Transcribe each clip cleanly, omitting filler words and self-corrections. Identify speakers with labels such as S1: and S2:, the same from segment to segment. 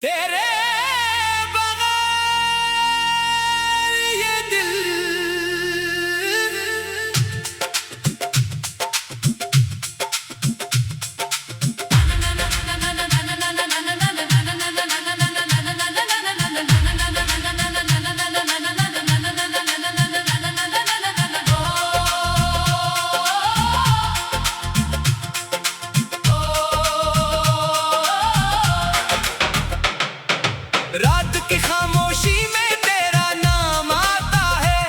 S1: तेरे बगैर ये दिल रात की खामोशी में तेरा नाम आता है,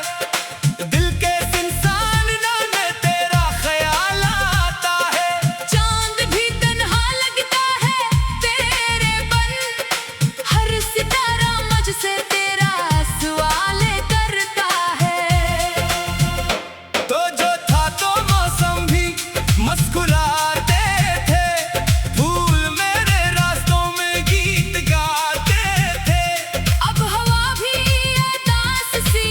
S1: दिल के सिनसानियों में तेरा ख्याल आता है।
S2: चांद भी तन्हा लगता है तेरे बन, हर सितारा मुझसे तेरा सवाल करता है।
S1: तो जो था तो मौसम भी मुस्कुराते थे, फूल मेरे रास्तों में गीत गाते थे।
S2: अब हवा भी उदास सी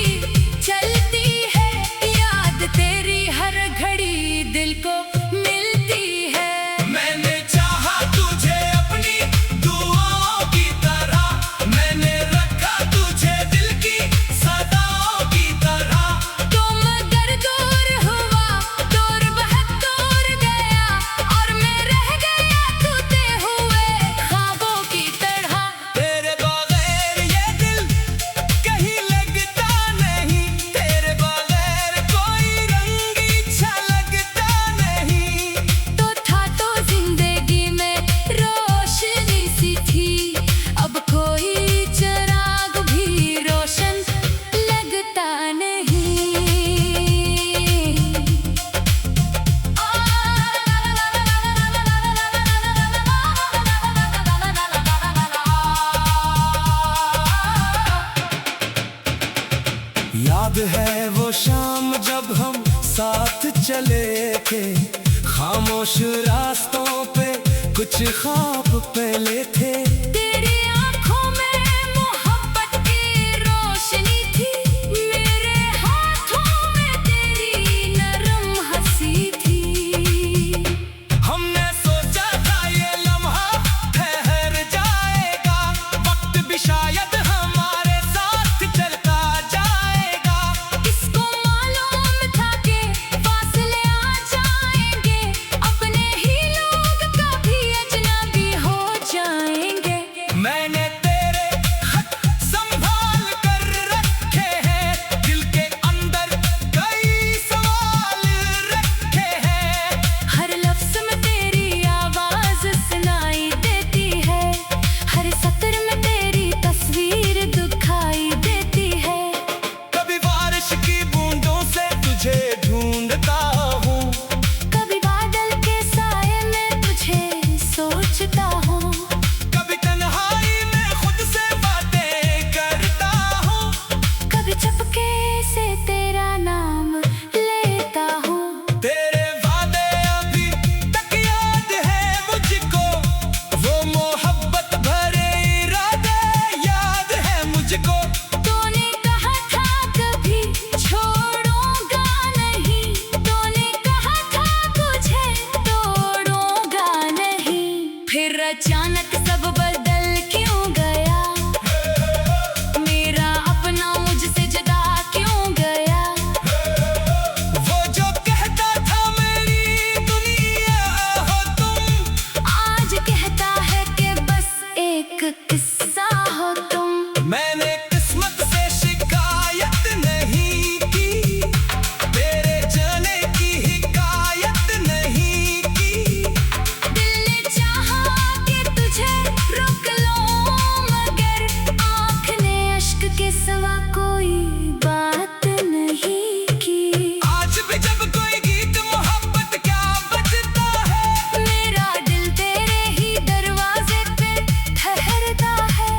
S2: चलती है, याद तेरी हर घड़ी दिल को मिलती है।
S1: मैंने चाहा तुझे अपनी दुआओं की तरह, मैंने रखा तुझे दिल की सदाओं की तरह।
S2: तो मगर दूर हुआ, दूर बहुत दूर गया, और मैं रह गया टूटे हुए ख्वाबों की तरह।
S1: तेरे बगैर ये दिल कहीं लगता नहीं, तेरे बगैर कोई रंग अच्छा लगता नहीं।
S2: तो था तो जिंदगी में रोशनी सी थी, अब कोई चिराग भी रोशन लगता नहीं।
S1: याद है वो शाम जब हम साथ चले थे, खामोश रास्तों पे कुछ ख्वाब पहले थे।
S2: तेरी आंखों में मोहब्बत की रोशनी थी, मेरे हाथों में तेरी नरम हंसी थी।
S1: हमने सोचा था ये लम्हा ठहर जाएगा, वक्त भी शायद हमारे साथ चलता जाएगा।
S2: किसको मालूम था कि फासले आ जाएंगे, अपने ही लोग कभी अजनबी हो जाएंगे।
S1: मैंने तेरे खत संभाल कर रखे हैं, दिल के अंदर कई सवाल रखे हैं।
S2: हर लफ्ज में तेरी आवाज सुनाई देती है, हर सत्र में तेरी तस्वीर दिखाई देती है।
S1: कभी बारिश की बूंदों से तुझे ढूंढता हूँ,
S2: कभी बादल के साए में तुझे सोचता हूँ,
S1: कभी तन्हाई में खुद से बातें करता हूँ।
S2: कभी चुपके से तेरा नाम लेता हूँ।
S1: तेरे वादे अभी तक याद है मुझको, वो मोहब्बत भरे इरादे याद है मुझको।
S2: तूने कहा था कभी छोड़ूंगा नहीं, तूने कहा था तुझे तोड़ूंगा नहीं, फिर अचानक सब बदल क्यों गया, मेरा अपना मुझसे जुदा क्यों गया।
S1: वो जो कहता था मेरी दुनिया हो तुम,
S2: आज कहता है कि बस एक किस्सा हो तुम।
S1: मैंने किस्मत से शिकायत नहीं की, तेरे जाने की हिकायत नहीं की।
S2: दिल ने चाहा कि तुझे रोक लो, मगर आँख ने अश्क के सिवा कोई बात नहीं की।
S1: आज भी जब कोई गीत मोहब्बत क्या बजता है,
S2: मेरा दिल तेरे ही दरवाजे पे ठहरता है।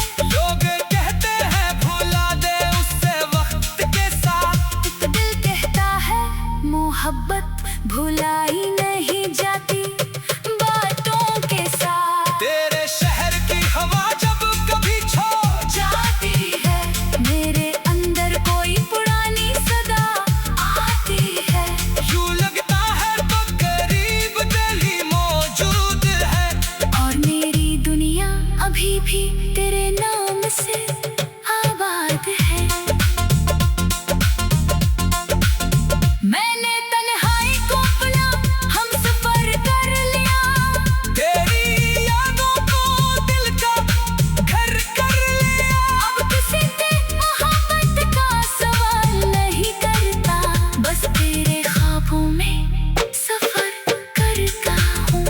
S2: तेरे नाम से आबाद है। मैंने तन्हाई को अपना हमसफर कर लिया,
S1: तेरी यादों को दिल का घर कर लिया।
S2: अब किसी से मोहब्बत का सवाल नहीं करता, बस तेरे ख्वाबों में सफर करता हूँ।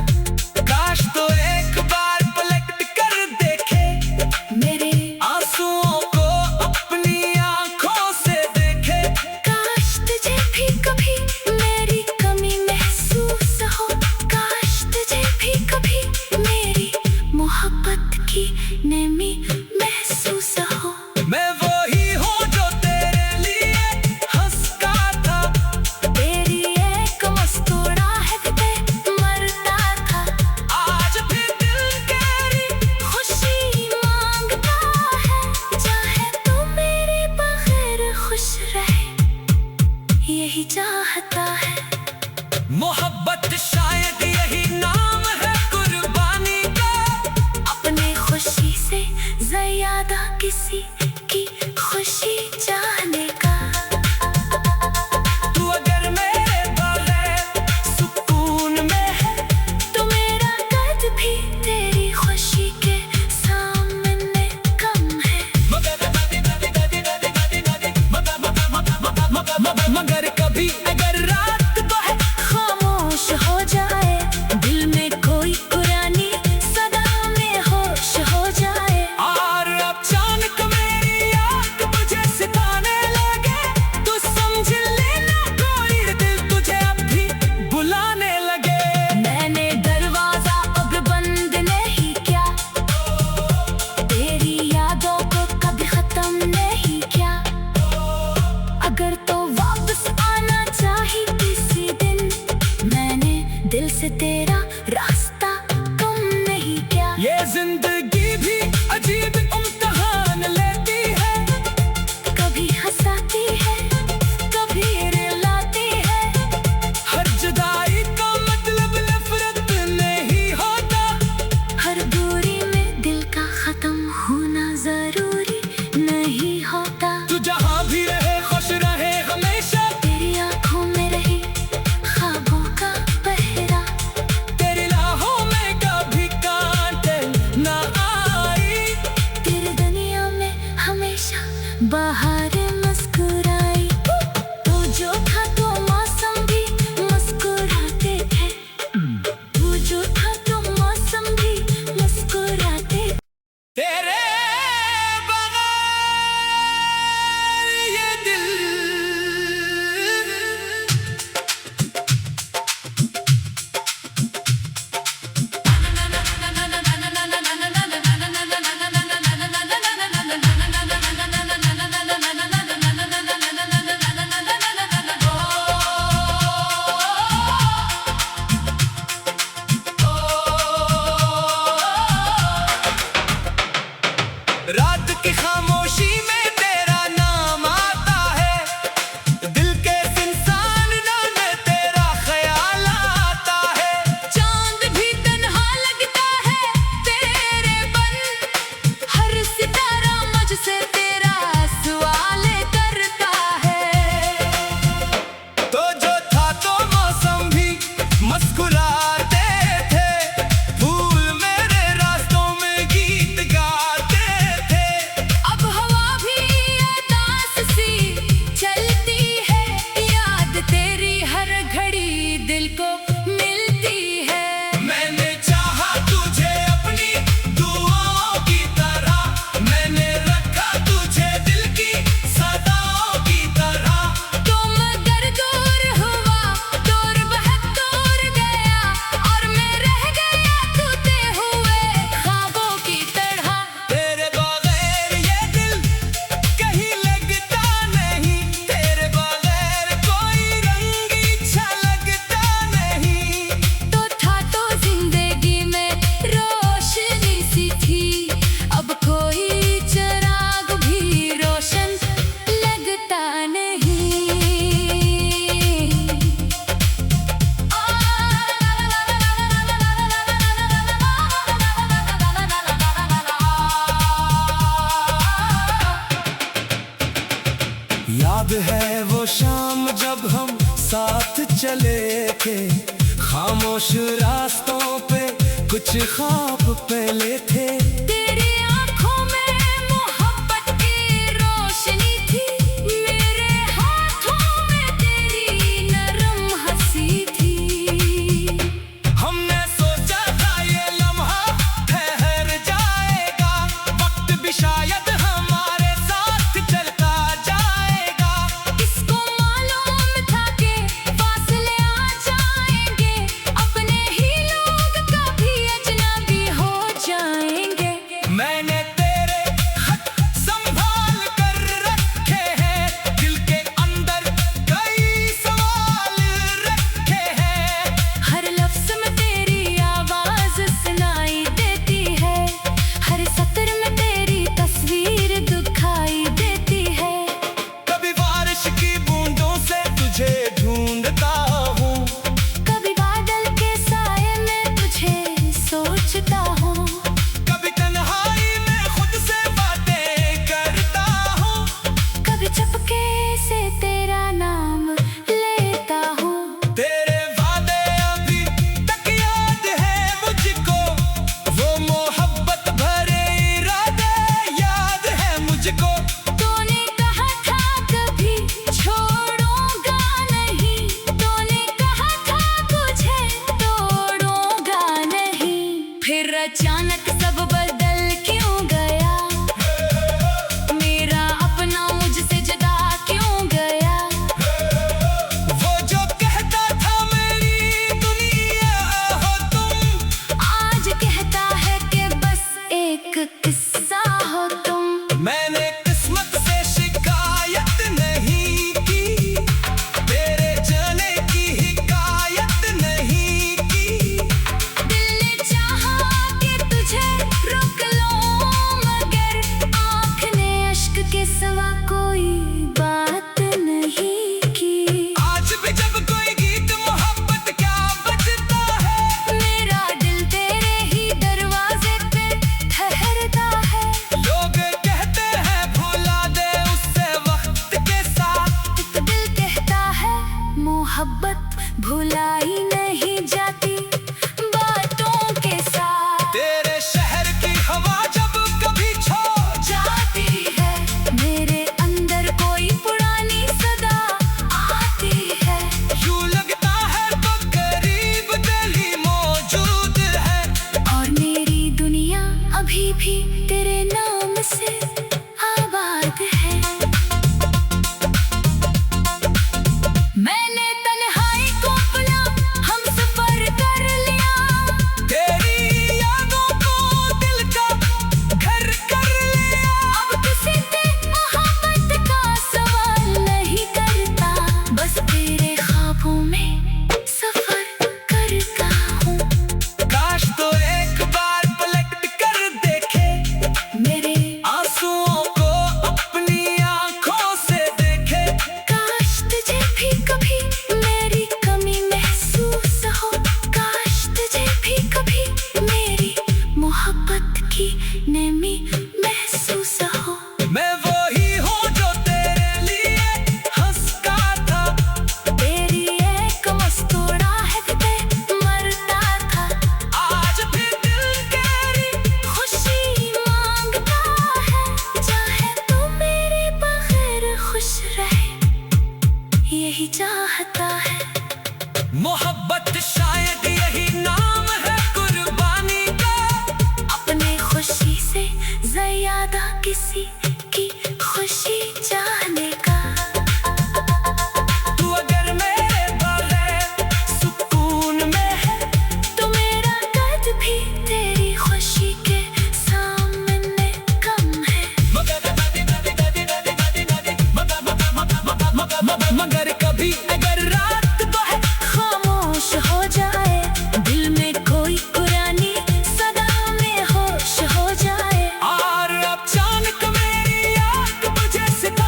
S1: काश तो एक बार पलट कर देखे,
S2: मेरे
S1: आंसुओं को अपनी आंखों से देखे।
S2: काश तुझे भी कभी मेरी कमी महसूस हो, काश तुझे भी कभी मेरी मोहब्बत की नमी महसूस हो।
S1: मैं वही हूँ जो तेरे लिए हंसता था,
S2: तेरी एक मुस्कुराहट पे मरता था।
S1: आज भी दिल
S2: तेरी खुशी मांगता है, चाहे तू मेरे बगैर खुश रहे, यही चाहता है।
S1: मोहब्बत शायद यही नाम है कुर्बानी का,
S2: अपने खुशी से ज्यादा किसी की खुशी चाहने का।
S1: तू अगर मेरे बगैर सुकून में है,
S2: तो मेरा दर्द भी तेरी खुशी के सामने कम है।
S1: मगर कभी अगर रात को है
S2: खामोश हो जाए, दिल में कोई पुरानी सदा में होश हो जाए,
S1: और अचानक मेरी याद मुझे सिताने लगे, तू समझ लेना कोई दिल तुझे अब भी बुलाने लगे।
S2: मैंने दरवाजा अब बंद नहीं किया, तेरी यादों को कभी खत्म नहीं किया। अगर तो वापस आना चाहिए किसी दिन, मैंने दिल से तेरा रास्ता कम नहीं किया।
S1: ये जिंदगी भी अजीब इम्तिहान लेती है,
S2: कभी हंसाती है, कभी रुलाती है,
S1: हर जुदाई का मतलब नफरत नहीं होता।
S2: हर दूरी में दिल का खत्म होना जरूरी नहीं होता।
S1: तू जहाँ भी रहे खुश रहे हमेशा,
S2: तेरी आंखों में रही ख्वाबों का पहरा,
S1: तेरी राहों में कभी कांटे ना आई।
S2: तेरी दुनिया में हमेशा बाहर मुस्कुराई। तू जो था तो मौसम भी मुस्कुराते थे, तू जो था तो मौसम भी मुस्कुराते थे।
S1: तेरे बगैर ये दिल रात की खामोशी में तेरा नाम आता है, दिल के इंसान में तेरा ख्याल आता है।
S2: चांद भी तन्हा लगता है तेरे बन, हर सितारा मुझसे तेरा सवाल करता है।
S1: तो जो था तो मौसम भी मुस्कुराते थे, फूल मेरे रास्तों में गीत गाते थे।
S2: अब
S1: चले के खामोश रास्तों पे कुछ ख्वाब पहले थे।
S2: तेरी आंखों में मोहब्बत की रोशनी थी, मेरे हाथों में तेरी नरम हंसी थी।
S1: हमने सोचा था ये लम्हा ठहर जाएगा, वक्त भी शायद हमारे साथ चलता जाएगा।
S2: किसको मालूम था कि फासले आ जाएंगे, अपने ही लोग कभी अजनबी हो जाएंगे।
S1: मैंने तेरे खत संभाल कर रखे हैं, दिल के अंदर कई सवाल रखे हैं।
S2: हर लफ्ज में तेरी आवाज सुनाई देती है, हर सत्र में तेरी तस्वीर दिखाई देती है।
S1: कभी बारिश की बूंदों से तुझे ढूंढता हूँ,
S2: कभी बादल के साए में तुझे सोचता हूँ,
S1: कभी तन्हाई में खुद से बातें करता हूँ।
S2: कभी चुपके से तेरा नाम लेता हूँ।
S1: तेरे वादे अभी तक याद है मुझको, वो मोहब्बत भरे इरादे याद है मुझको।
S2: तूने कहा था कभी छोड़ूंगा नहीं, तूने कहा था तुझे तोड़ूंगा नहीं। फिर अचानक सब बदल क्यों गया, मेरा अपना मुझसे जुदा क्यों गया।
S1: वो जो कहता था मेरी दुनिया हो तुम,
S2: आज कहता है कि बस एक किस्सा हो तुम।
S1: मैंने किस्मत से शिकायत नहीं की, तेरे जाने की हिकायत नहीं की।
S2: दिल ने चाहा कि तुझे रोक लो, मगर आँख ने अश्क के सिवा कोई बात नहीं की।
S1: आज भी जब कोई गीत मोहब्बत क्या बजता है,
S2: मेरा दिल तेरे ही दरवाजे पे ठहरता है।
S1: लोग कहते हैं भुला दे उससे वक्त के साथ,
S2: तो दिल कहता है मोहब्बत भुलाई नहीं जाती बातों के साथ।
S1: तेरे शहर की हवा जब कभी छो
S2: जाती है, मेरे अंदर कोई पुरानी सदा आती है।
S1: यूं लगता है तो करीब दिल्ली मौजूद है।
S2: और मेरी दुनिया अभी भी तेरे नाम से आबाद है। मैंने तन्हाई को अपना हमसफर कर लिया,
S1: तेरी यादों को दिल का घर कर लिया।
S2: अब किसी से मोहब्बत का सवाल नहीं करता, बस तेरे ख्वाबों में सफर करता हूँ।
S1: काश तो एक बार पलट कर देखे,
S2: मेरे
S1: आंसुओं को अपनी आंखों से देखे।
S2: काश तुझे भी कभी मेरी कमी महसूस हो, काश तुझे भी कभी मेरी मोहब्बत की नमी महसूस हो।
S1: मैं वही हूँ जो तेरे लिए हंसता था,
S2: तेरी एक मुस्कुराहट पे मरता था।
S1: आज भी दिल तेरी
S2: खुशी मांगता है, चाहे तू मेरे बगैर खुश रहे, यही चाहता है।
S1: मोहब्बत शायद यही नाम है कुर्बानी का,
S2: अपने खुशी से ज्यादा किसी की खुशी चाहने का।
S1: तू अगर मेरे बगैर सुकून में है,
S2: तो मेरा दर्द भी तेरी खुशी के सामने कम है।
S1: मगर कभी अगर रात को है
S2: खामोश हो जाए, दिल में कोई पुरानी सदा में होश हो जाए।
S1: और अचानक मेरी याद मुझे सिखा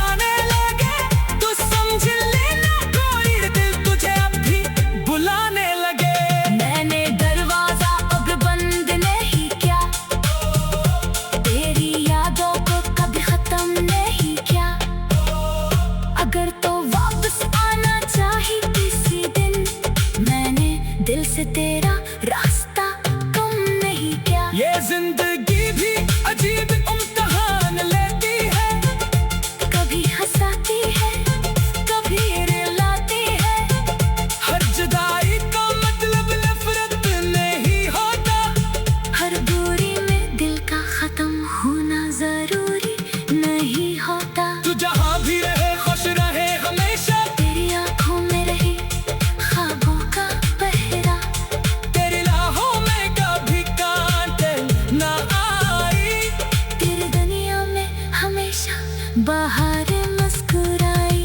S2: बाहर मुस्कुराई।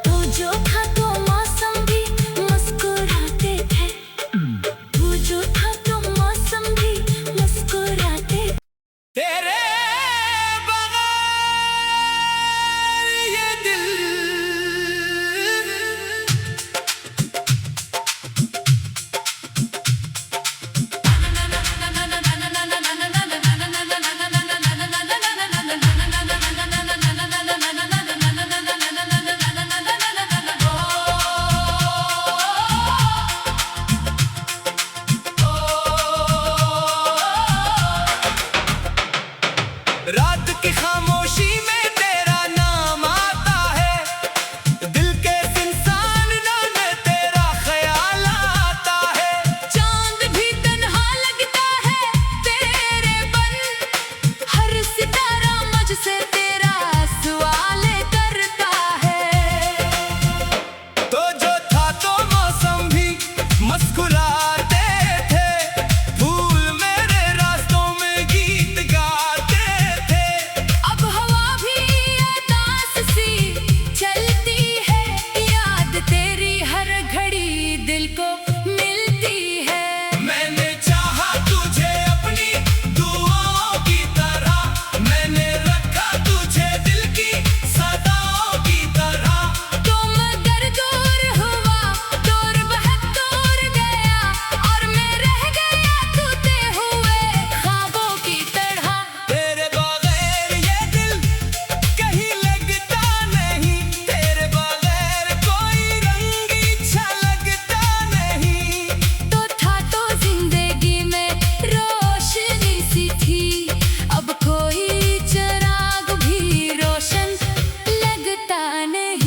S2: तू जो था तो मौसम भी मुस्कुराते थे, तू जो था तो मौसम भी मुस्कुराते थे।
S1: तेरे बगैर ये दिल रात की खामोशी में तेरा नाम आता है, दिल के इंसान में तेरा ख्याल आता है।
S2: चांद भी तन्हा लगता है तेरे बन, हर सितारा मुझसे तेरा सवाल करता है।
S1: तो जो था तो मौसम भी मुस्कुराते थे, फूल मेरे रास्तों में गीत गाते थे।
S2: अब हवा भी उदास सी चलती है, याद तेरी हर घड़ी दिल को मिलती है।
S1: मैंने चाहा तुझे अपनी दुआओं की तरह, मैंने रखा तुझे दिल की सदाओं की तरह।
S2: तो मगर दूर हुआ, दूर बहुत दूर गया, और मैं रह गया टूटे हुए ख्वाबों की तरह।
S1: तेरे बगैर ये दिल कहीं लगता नहीं, तेरे बगैर कोई रंग अच्छा लगता नहीं।
S2: तो था तो जिंदगी में रोशनी सी थी, अब कोई चिराग भी रोशन लगता नहीं।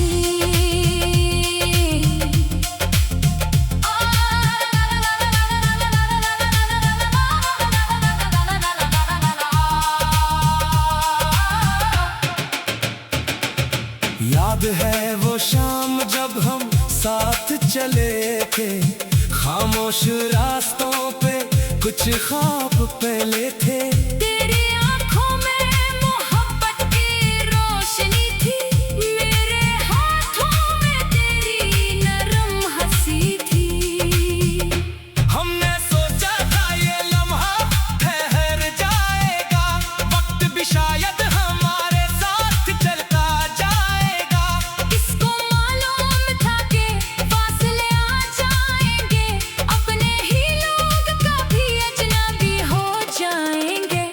S1: याद है वो शाम जब हम साथ चले थे, खामोश रास्तों पे कुछ ख्वाब पहले थे।
S2: तेरी आँखों में मोहब्बत की रोशनी थी, मेरे हाथों में तेरी नरम हंसी थी।
S1: हमने सोचा था ये लम्हा ठहर जाएगा, वक्त भी शायद हमारे साथ चलता जाएगा।
S2: किसको मालूम था कि फासले आ जाएंगे, अपने ही लोग कभी अजनबी हो जाएंगे।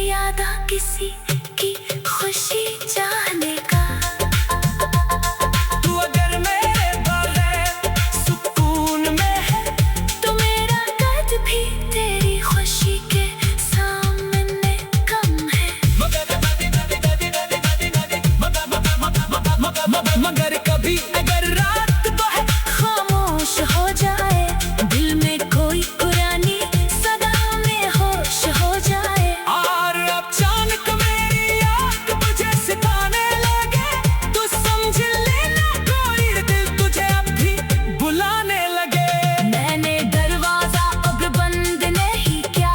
S2: यादा किसी की खुशी चाहने का।
S1: तू अगर मेरे बगैर सुकून में है
S2: तो मेरा कद भी तेरी खुशी के सामने कम है।
S1: मगर कभी अगर रात बहे
S2: खामोश हो जाए, दिल में कोई पुरानी सदा में होश हो जाए।
S1: और अचानक मेरी याद मुझे सिखाने लगे, तू समझ लेना कोई दिल तुझे अब भी बुलाने लगे।
S2: मैंने दरवाजा अब बंद नहीं किया,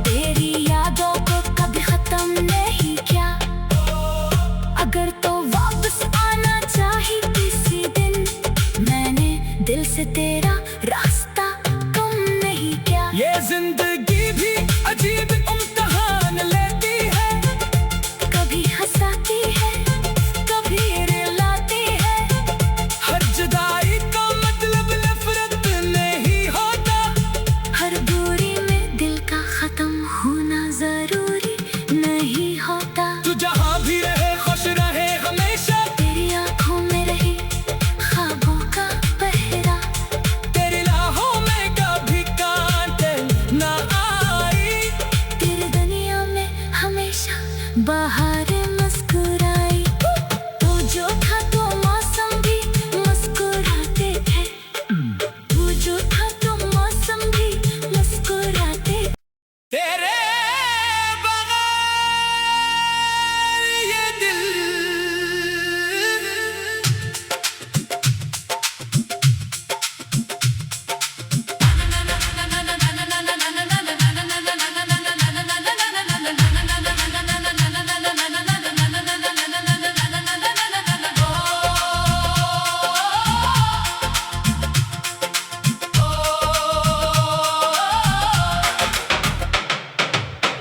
S2: तेरी यादों को कभी खत्म नहीं किया। अगर तो वापस आना चाहिए किसी दिन, मैंने दिल से तेरा रास्ता कम नहीं किया।
S1: ये जिंदगी भी अजीब इम्तिहान लेती है,
S2: कभी हंसाती है, कभी रुलाती है।
S1: हर जुदाई का मतलब नफरत नहीं होता।
S2: हर दूरी में दिल का खत्म होना जरूरी नहीं होता।
S1: तू जहाँ भी रहे खुश रहे हमेशा,
S2: तेरी आंखों में रही ख्वाबों का पहरा।
S1: तेरी राहों में कभी कांटे ना आई।
S2: तेरी दुनिया में हमेशा बाहर मुस्कुराई। तू जो था तो मौसम भी मुस्कुराते थे, तू जो था तो मौसम भी मुस्कुराते।
S1: तेरे बगैर ये दिल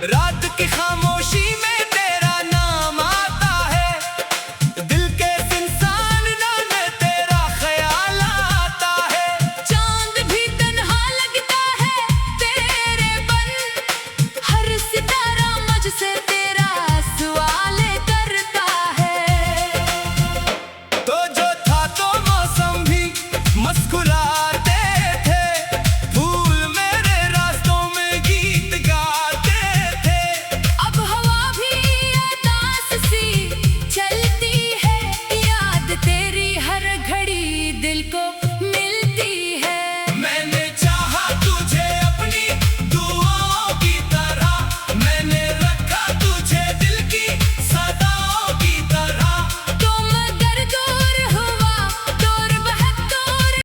S1: रात की खामोशी में